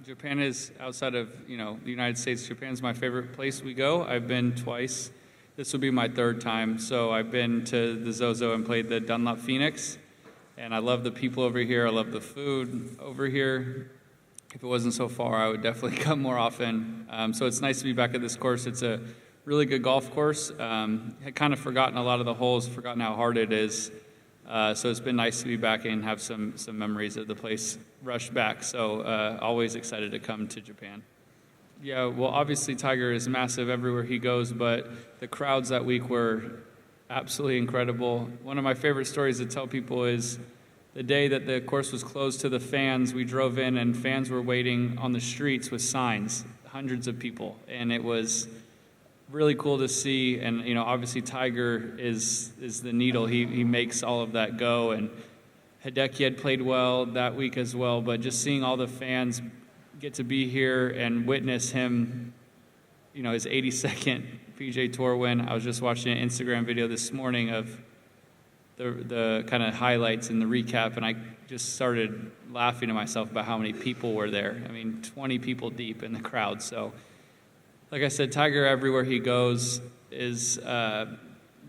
Japan is, outside of, the United States, Japan's my favorite place we go. I've been twice. This will be my third time. So I've been to the Zozo and played the Dunlop Phoenix. And I love the people over here. I love the food over here. If it wasn't so far, I would definitely come more often. So it's nice to be back at this course. It's a really good golf course. Had kind of forgotten a lot of the holes, forgotten how hard it is. So it's been nice to be back and have some memories of the place rushed back. So always excited to come to Japan. Yeah, well, obviously Tiger is massive everywhere he goes, but the crowds that week were absolutely incredible. One of my favorite stories to tell people is the day that the course was closed to the fans, we drove in and fans were waiting on the streets with signs, hundreds of people, and it was really cool to see. And obviously Tiger is the needle. He makes all of that go, and Hideki had played well that week as well, but just seeing all the fans get to be here and witness him, his 82nd PGA Tour win. I was just watching an Instagram video this morning of the kind of highlights and the recap, and I just started laughing to myself about how many people were there. 20 people deep in the crowd. So, like I said, Tiger everywhere he goes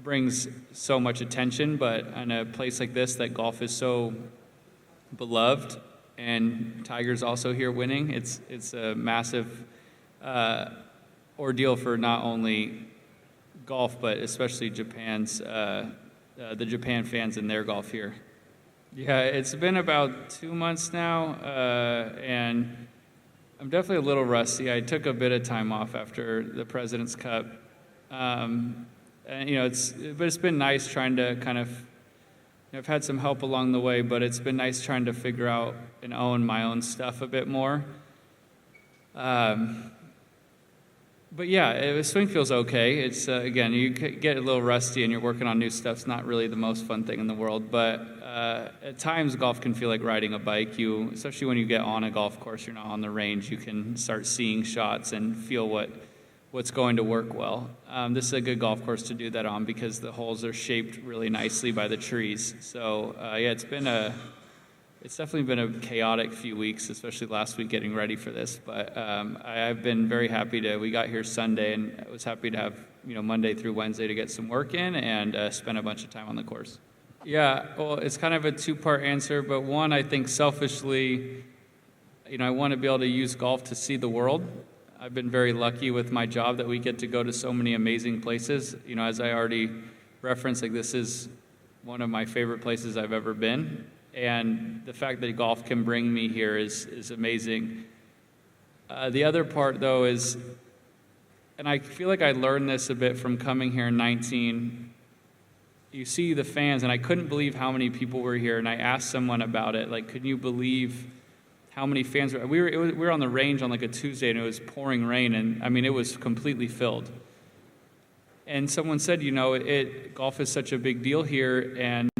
brings so much attention, but in a place like this that golf is so beloved, and Tiger's also here winning, it's a massive ordeal for not only golf, but especially the Japan fans and their golf here. Yeah, it's been about 2 months now, and I'm definitely a little rusty. I took a bit of time off after the President's Cup. And it's been nice trying to kind of, I've had some help along the way, but it's been nice trying to figure out and own my own stuff a bit more. But yeah, swing feels okay. It's, again, you get a little rusty and you're working on new stuff. It's not really the most fun thing in the world, but at times golf can feel like riding a bike. Especially when you get on a golf course, you're not on the range, you can start seeing shots and feel what's going to work well. This is a good golf course to do that on because the holes are shaped really nicely by the trees. So it's definitely been a chaotic few weeks, especially last week getting ready for this. But I've been very happy we got here Sunday, and I was happy to have Monday through Wednesday to get some work in and spend a bunch of time on the course. Yeah, well, it's kind of a two-part answer, but one, I think selfishly, I want to be able to use golf to see the world. I've been very lucky with my job that we get to go to so many amazing places. As I already referenced, this is one of my favorite places I've ever been. And the fact that golf can bring me here is amazing. The other part, though, is, and I feel like I learned this a bit from coming here in 19, you see the fans, and I couldn't believe how many people were here, and I asked someone about it, could you believe how many fans were? We were on the range on a Tuesday, and it was pouring rain, and it was completely filled. And someone said, golf is such a big deal here, and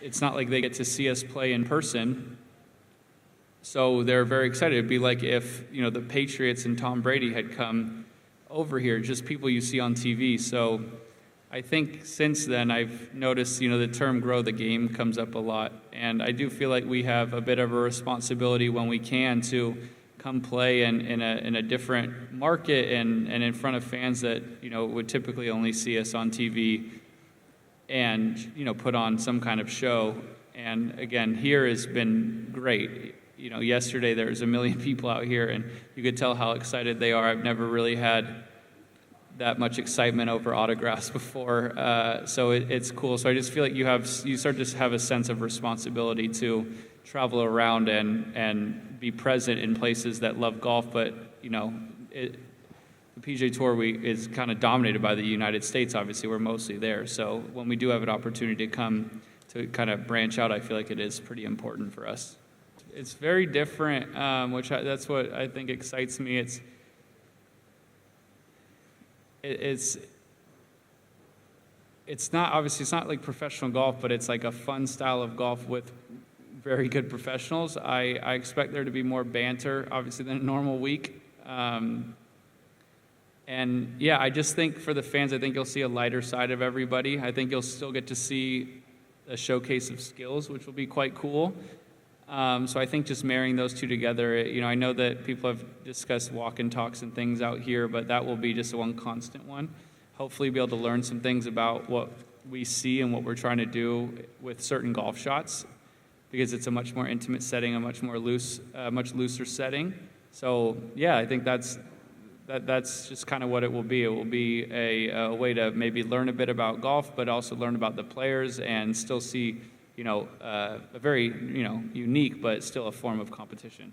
it's not like they get to see us play in person, so they're very excited. It'd be like if, the Patriots and Tom Brady had come over here, just people you see on TV. So I think since then I've noticed, the term grow the game comes up a lot, and I do feel like we have a bit of a responsibility when we can to come play in a different market and in front of fans that would typically only see us on TV and put on some kind of show. And again, here has been great. Yesterday there was 1 million people out here, and you could tell how excited they are. I've never really had that much excitement over autographs before, so it's cool. So I just feel like you start to have a sense of responsibility to travel around and be present in places that love golf, but the PGA Tour is kind of dominated by the United States. Obviously, we're mostly there. So when we do have an opportunity to come to kind of branch out, I feel like it is pretty important for us. It's very different, that's what I think excites me. It's not like professional golf, but it's like a fun style of golf with very good professionals. I expect there to be more banter, obviously, than a normal week. And yeah, I just think for the fans, I think you'll see a lighter side of everybody. I think you'll still get to see a showcase of skills, which will be quite cool. So I think just marrying those two together, I know that people have discussed walk and talks and things out here, but that will be just one constant one. Hopefully be able to learn some things about what we see and what we're trying to do with certain golf shots, because it's a much more intimate setting, a much looser setting. So yeah, I think that's just kind of what it will be. It will be a way to maybe learn a bit about golf, but also learn about the players and still see, a very, unique, but still a form of competition.